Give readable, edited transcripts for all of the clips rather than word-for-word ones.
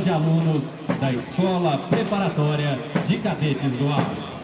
de alunos da Escola Preparatória de Cadetes do Ar.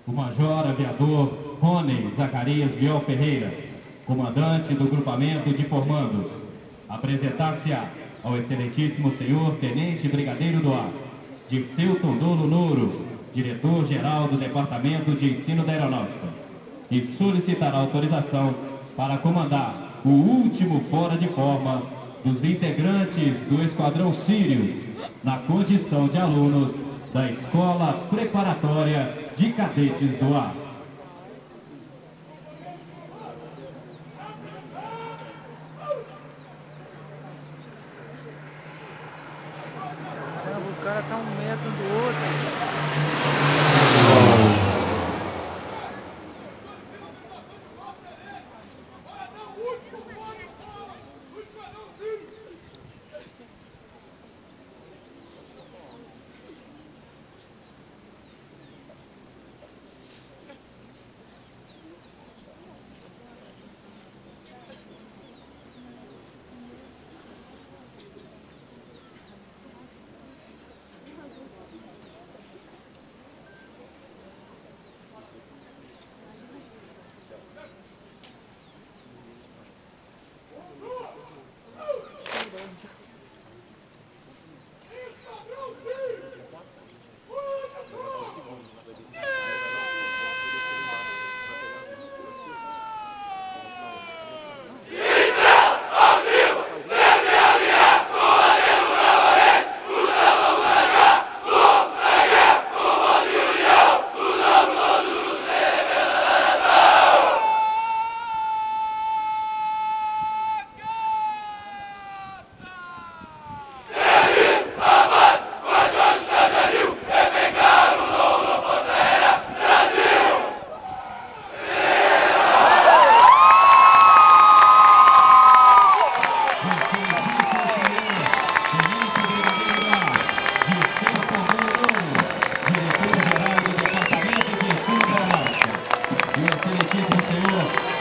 O Major Aviador Rony Zacarias Biel Ferreira, comandante do grupamento de formandos, apresentar-se-á ao excelentíssimo senhor Tenente Brigadeiro do Ar, Dirceu Tondolo Nouro, diretor-geral do Departamento de Ensino da Aeronáutica, e solicitará autorização para comandar o último fora de forma dos integrantes do Esquadrão Sírios, na condição de alunos da Escola Preparatória de Cadetes do Ar. O cara tá 1 metro do outro.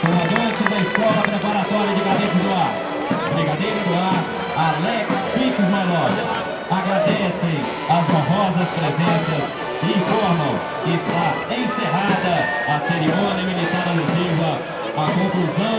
Comandante da Escola Preparatória de Cadetes do Ar, Brigadeiro do Ar, Alex Pix Manobra, agradecem as honrosas presenças e informam que está encerrada a cerimônia militar alusiva à conclusão